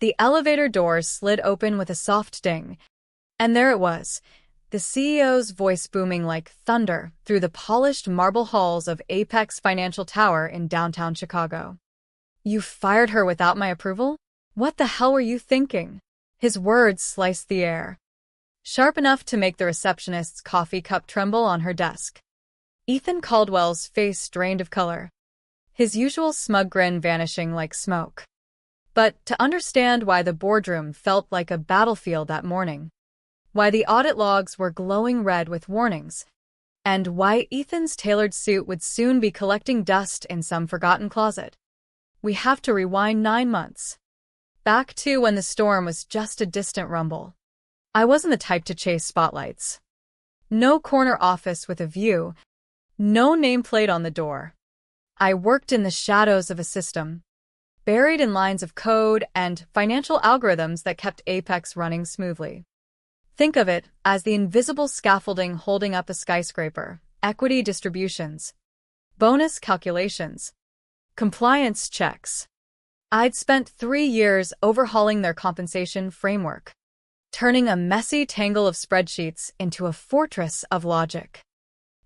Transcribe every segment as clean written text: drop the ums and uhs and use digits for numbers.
The elevator doors slid open with a soft ding, and there it was, the CEO's voice booming like thunder through the polished marble halls of Apex Financial Tower in downtown Chicago. "You fired her without my approval? What the hell were you thinking?" His words sliced the air, sharp enough to make the receptionist's coffee cup tremble on her desk. Ethan Caldwell's face drained of color, his usual smug grin vanishing like smoke. But to understand why the boardroom felt like a battlefield that morning, why the audit logs were glowing red with warnings, and why Ethan's tailored suit would soon be collecting dust in some forgotten closet, we have to rewind 9 months. Back to when the storm was just a distant rumble. I wasn't the type to chase spotlights. No corner office with a view, no nameplate on the door. I worked in the shadows of a system, buried in lines of code and financial algorithms that kept Apex running smoothly. Think of it as the invisible scaffolding holding up a skyscraper: equity distributions, bonus calculations, compliance checks. I'd spent 3 years overhauling their compensation framework, turning a messy tangle of spreadsheets into a fortress of logic.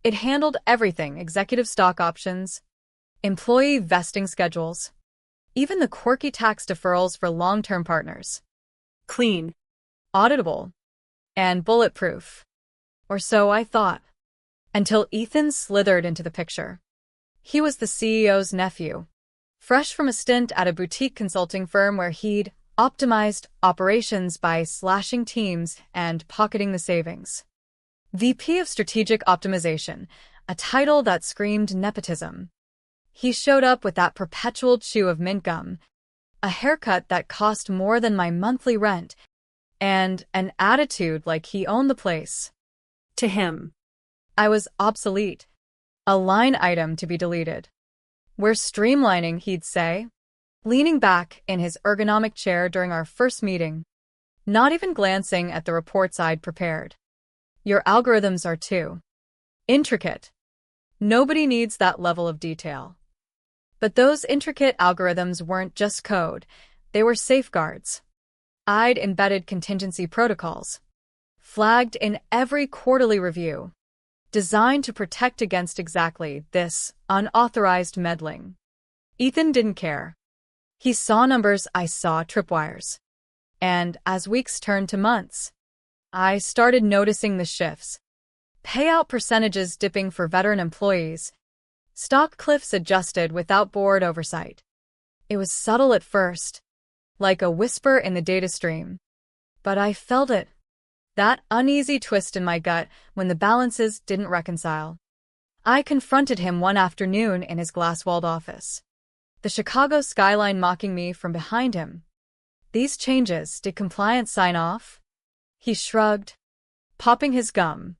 It handled everything: executive stock options, employee vesting schedules, even the quirky tax deferrals for long-term partners. Clean, auditable, and bulletproof. Or so I thought. Until Ethan slithered into the picture. He was the CEO's nephew, fresh from a stint at a boutique consulting firm where he'd optimized operations by slashing teams and pocketing the savings. VP of Strategic Optimization, a title that screamed nepotism. He showed up with that perpetual chew of mint gum, a haircut that cost more than my monthly rent, and an attitude like he owned the place. To him, I was obsolete, a line item to be deleted. "We're streamlining," he'd say, leaning back in his ergonomic chair during our first meeting, not even glancing at the reports I'd prepared. "Your algorithms are too intricate. Nobody needs that level of detail." But those intricate algorithms weren't just code, they were safeguards. I'd embedded contingency protocols, flagged in every quarterly review, designed to protect against exactly this unauthorized meddling. Ethan didn't care. He saw numbers, I saw tripwires. And as weeks turned to months, I started noticing the shifts. Payout percentages dipping for veteran employees, stock cliffs adjusted without board oversight. It was subtle at first, like a whisper in the data stream. But I felt it. That uneasy twist in my gut when the balances didn't reconcile. I confronted him one afternoon in his glass-walled office, the Chicago skyline mocking me from behind him. "These changes, did compliance sign off?" He shrugged, popping his gum.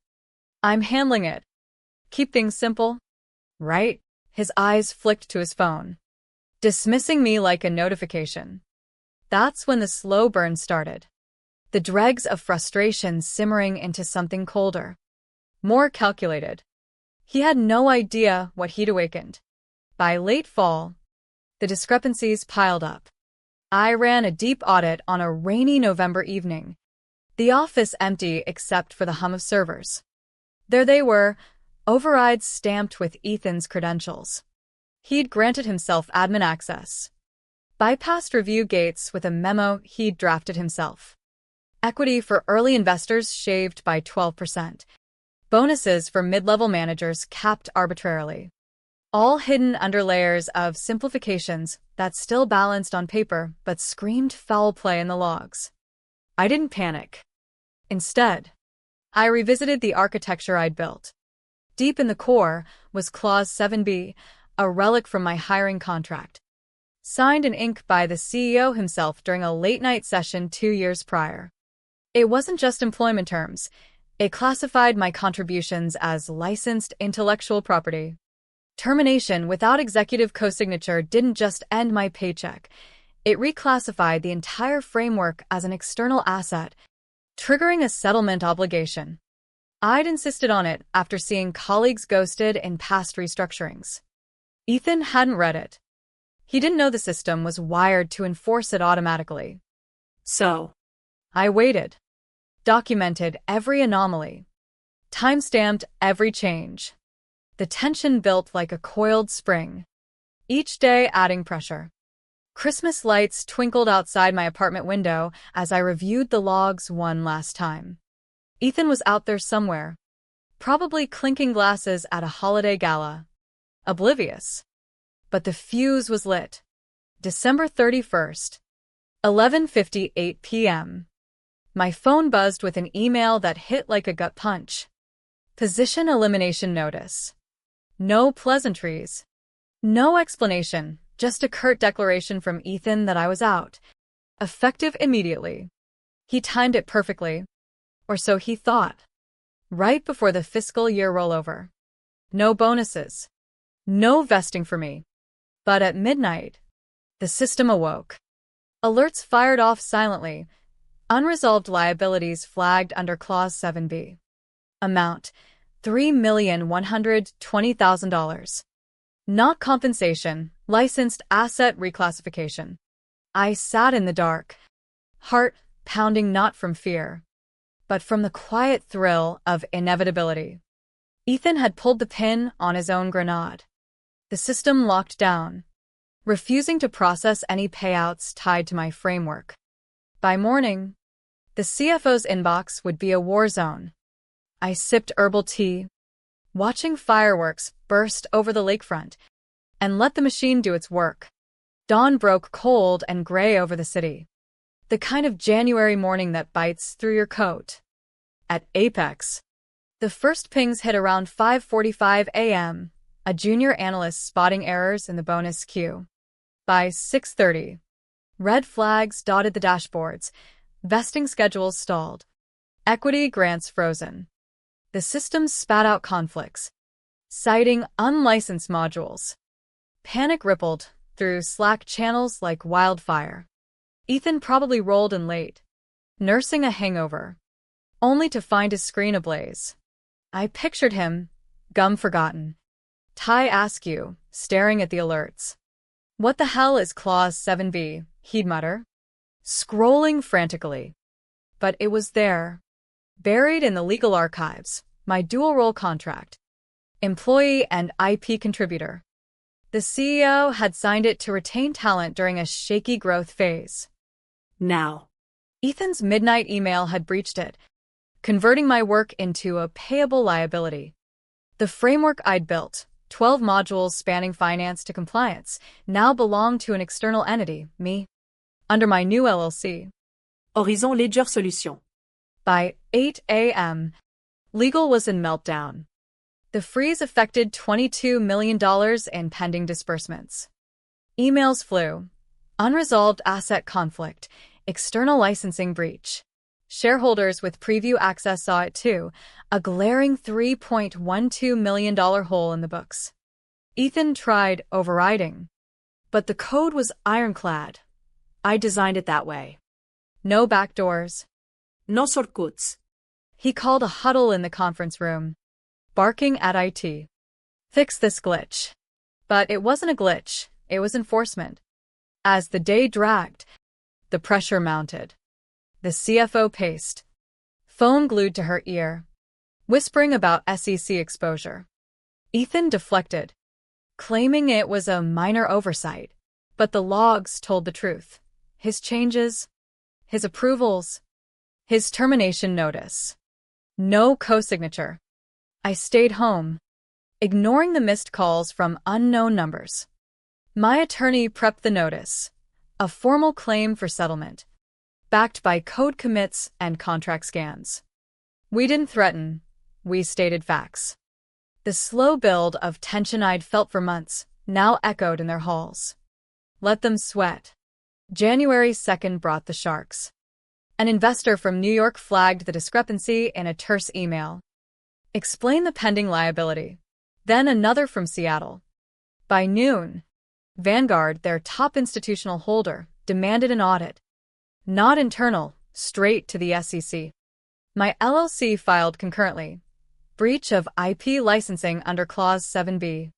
"I'm handling it. Keep things simple, right?" His eyes flicked to his phone, dismissing me like a notification. That's when the slow burn started. The dregs of frustration simmering into something colder, more calculated. He had no idea what he'd awakened. By late fall, the discrepancies piled up. I ran a deep audit on a rainy November evening, the office empty except for the hum of servers. There they were, overrides stamped with Ethan's credentials. He'd granted himself admin access, bypassed review gates with a memo he'd drafted himself. Equity for early investors shaved by 12%. Bonuses for mid-level managers capped arbitrarily. All hidden under layers of simplifications that still balanced on paper but screamed foul play in the logs. I didn't panic. Instead, I revisited the architecture I'd built. Deep in the core was Clause 7B, a relic from my hiring contract, signed in ink by the CEO himself during a late-night session 2 years prior. It wasn't just employment terms. It classified my contributions as licensed intellectual property. Termination without executive co-signature didn't just end my paycheck. It reclassified the entire framework as an external asset, triggering a settlement obligation. I'd insisted on it after seeing colleagues ghosted in past restructurings. Ethan hadn't read it. He didn't know the system was wired to enforce it automatically. So, I waited, documented every anomaly, time-stamped every change. The tension built like a coiled spring, each day adding pressure. Christmas lights twinkled outside my apartment window as I reviewed the logs one last time. Ethan was out there somewhere, probably clinking glasses at a holiday gala, oblivious. But the fuse was lit. December 31st, 11:58 p.m. My phone buzzed with an email that hit like a gut punch. Position elimination notice. No pleasantries. No explanation, just a curt declaration from Ethan that I was out. Effective immediately. He timed it perfectly. Or so he thought. Right before the fiscal year rollover. No bonuses. No vesting for me. But at midnight, the system awoke. Alerts fired off silently. Unresolved liabilities flagged under Clause 7B. Amount: $3,120,000. Not compensation, licensed asset reclassification. I sat in the dark, heart pounding not from fear, but from the quiet thrill of inevitability. Ethan had pulled the pin on his own grenade. The system locked down, refusing to process any payouts tied to my framework. By morning, the CFO's inbox would be a war zone. I sipped herbal tea, watching fireworks burst over the lakefront, and let the machine do its work. Dawn broke cold and gray over the city. The kind of January morning that bites through your coat. At Apex, the first pings hit around 5:45 a.m., a junior analyst spotting errors in the bonus queue. By 6:30, red flags dotted the dashboards, vesting schedules stalled, equity grants frozen. The system spat out conflicts, citing unlicensed modules. Panic rippled through Slack channels like wildfire. Ethan probably rolled in late, nursing a hangover, only to find his screen ablaze. I pictured him, gum forgotten, tie askew, staring at the alerts. What the hell is Clause 7B, he'd mutter, scrolling frantically. But it was there, buried in the legal archives, my dual-role contract. Employee and IP contributor. The CEO had signed it to retain talent during a shaky growth phase. now, Ethan's midnight email had breached it, converting my work into a payable liability. The framework I'd built, 12 modules spanning finance to compliance, now belonged to an external entity, me, under my new LLC. Horizon Ledger Solutions. By 8 a.m., legal was in meltdown. The freeze affected $22 million in pending disbursements. Emails flew. Unresolved asset conflict, external licensing breach. Shareholders with preview access saw it too, a glaring $3.12 million hole in the books. Ethan tried overriding, but the code was ironclad. I designed it that way. No backdoors. No shortcuts. He called a huddle in the conference room, barking at IT. Fix this glitch. But it wasn't a glitch, it was enforcement. As the day dragged, the pressure mounted. The CFO paced, phone glued to her ear, whispering about SEC exposure. Ethan deflected, claiming it was a minor oversight, but the logs told the truth. His changes, his approvals, his termination notice. No co-signature. I stayed home, ignoring the missed calls from unknown numbers. My attorney prepped the notice, a formal claim for settlement, backed by code commits and contract scans. We didn't threaten, we stated facts. The slow build of tension I'd felt for months now echoed in their halls. Let them sweat. January 2nd brought the sharks. An investor from New York flagged the discrepancy in a terse email. Explain the pending liability. Then another from Seattle. By noon, Vanguard, their top institutional holder, demanded an audit. Not internal, straight to the SEC. My LLC filed concurrently. Breach of IP licensing under Clause 7B.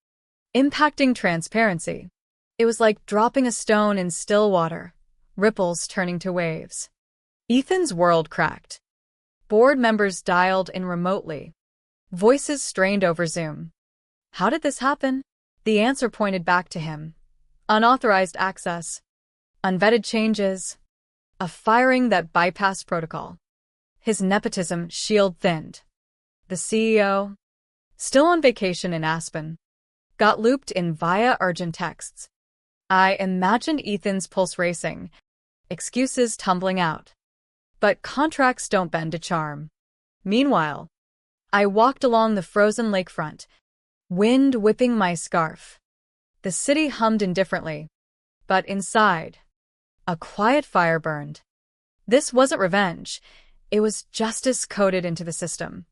Impacting transparency. It was like dropping a stone in still water, ripples turning to waves. Ethan's world cracked. Board members dialed in remotely. Voices strained over Zoom. How did this happen? The answer pointed back to him. Unauthorized access. Unvetted changes. A firing that bypassed protocol. His nepotism shield thinned. The CEO, still on vacation in Aspen, got looped in via urgent texts. I imagined Ethan's pulse racing, excuses tumbling out. But contracts don't bend to charm. Meanwhile, I walked along the frozen lakefront, wind whipping my scarf. The city hummed indifferently, but inside, a quiet fire burned. This wasn't revenge. It was justice coded into the system.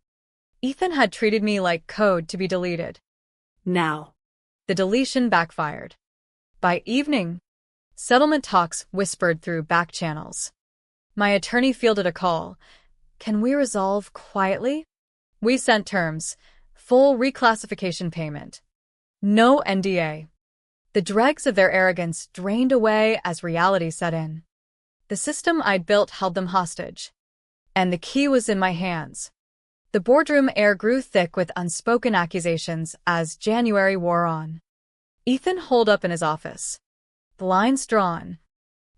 Ethan had treated me like code to be deleted. Now. The deletion backfired. By evening, settlement talks whispered through back channels. My attorney fielded a call. Can we resolve quietly? We sent terms. Full reclassification payment. No NDA. The dregs of their arrogance drained away as reality set in. The system I'd built held them hostage. And the key was in my hands. The boardroom air grew thick with unspoken accusations as January wore on. Ethan holed up in his office, blinds drawn,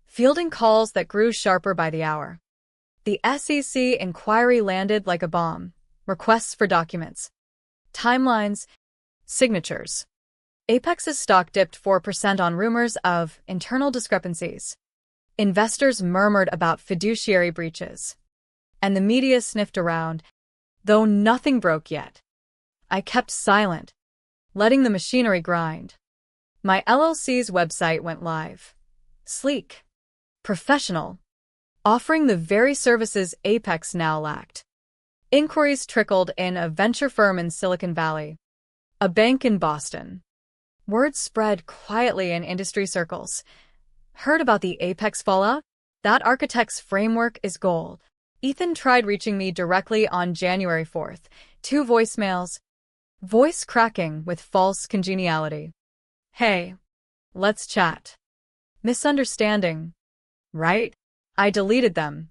fielding calls that grew sharper by the hour. The SEC inquiry landed like a bomb. Requests for documents, timelines, signatures. Apex's stock dipped 4% on rumors of internal discrepancies. Investors murmured about fiduciary breaches. And the media sniffed around, though nothing broke yet. I kept silent, letting the machinery grind. My LLC's website went live. Sleek, professional, offering the very services Apex now lacked. Inquiries trickled in a venture firm in Silicon Valley, a bank in Boston. Word spread quietly in industry circles. Heard about the Apex fallout? That architect's framework is gold. Ethan tried reaching me directly on January 4th. 2 voicemails. Voice cracking with false congeniality. Hey, let's chat. Misunderstanding. Right? I deleted them.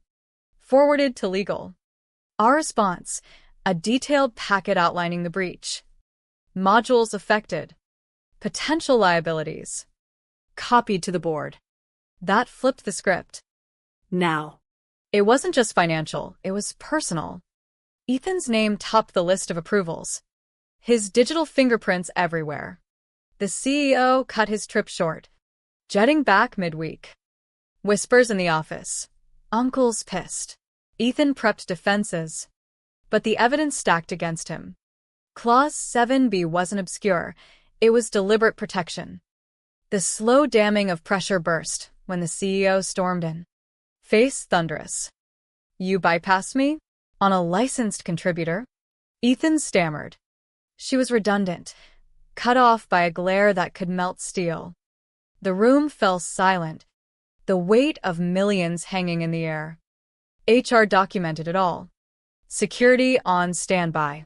Forwarded to legal. Our response, a detailed packet outlining the breach. Modules affected. Potential liabilities. Copied to the board. That flipped the script. Now. It wasn't just financial, it was personal. Ethan's name topped the list of approvals. His digital fingerprints everywhere. The CEO cut his trip short, jetting back midweek. Whispers in the office. Uncle's pissed. Ethan prepped defenses. But the evidence stacked against him. Clause 7B wasn't obscure, it was deliberate protection. The slow damming of pressure burst when the CEO stormed in. Face thunderous. You bypassed me? On a licensed contributor? Ethan stammered. She was redundant, cut off by a glare that could melt steel. The room fell silent, the weight of millions hanging in the air. HR documented it all. Security on standby.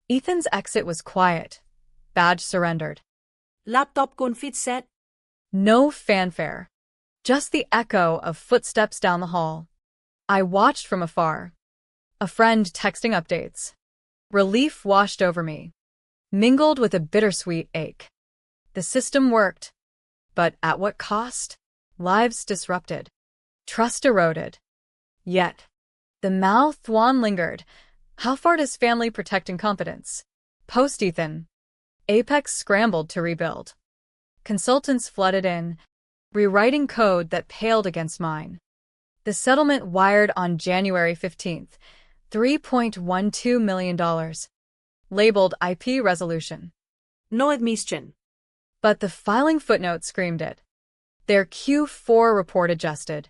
Ethan's exit was quiet. Badge surrendered. Laptop config set. No fanfare. Just the echo of footsteps down the hall. I watched from afar. A friend texting updates. Relief washed over me, mingled with a bittersweet ache. The system worked, but at what cost? Lives disrupted. Trust eroded. Yet, the mouth-wan lingered. How far does family protect incompetence? Post-Ethan, Apex scrambled to rebuild. Consultants flooded in, rewriting code that paled against mine. The settlement wired on January 15th, $3.12 million, labeled IP resolution. No admission. But the filing footnote screamed it. Their Q4 report adjusted,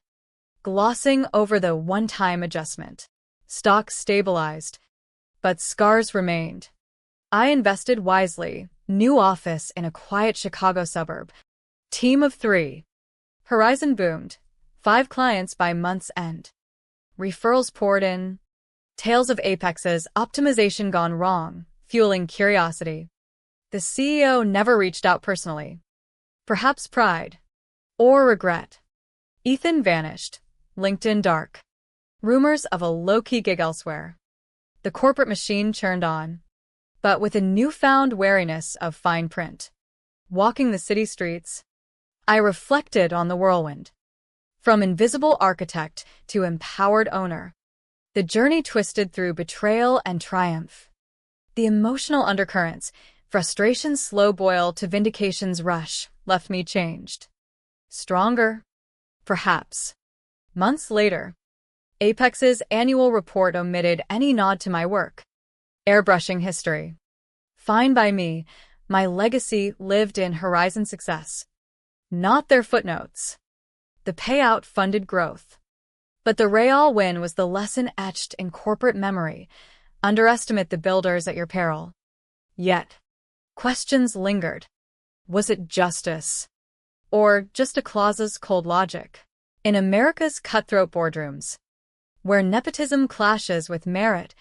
glossing over the one-time adjustment. Stock stabilized, but scars remained. I invested wisely. New office in a quiet Chicago suburb. Team of 3. Horizon boomed. 5 clients by month's end. Referrals poured in. Tales of Apex's optimization gone wrong, fueling curiosity. The CEO never reached out personally. Perhaps pride. Or regret. Ethan vanished. LinkedIn dark. Rumors of a low-key gig elsewhere. The corporate machine churned on, but with a newfound wariness of fine print. Walking the city streets, I reflected on the whirlwind. From invisible architect to empowered owner, the journey twisted through betrayal and triumph. The emotional undercurrents, frustration's slow boil to vindication's rush, left me changed. Stronger, perhaps. Months later, Apex's annual report omitted any nod to my work. Airbrushing history. Fine by me, my legacy lived in Horizon success, not their footnotes. The payout funded growth. But the real win was the lesson etched in corporate memory. Underestimate the builders at your peril. Yet, questions lingered. Was it justice? Or just a clause's cold logic? In America's cutthroat boardrooms, where nepotism clashes with merit,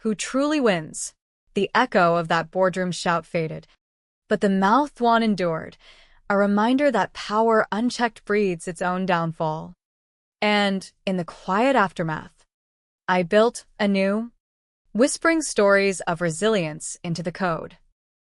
who truly wins? The echo of that boardroom shout faded, but the mouth-wan endured, a reminder that power unchecked breeds its own downfall. And, in the quiet aftermath, I built anew, whispering stories of resilience into the code.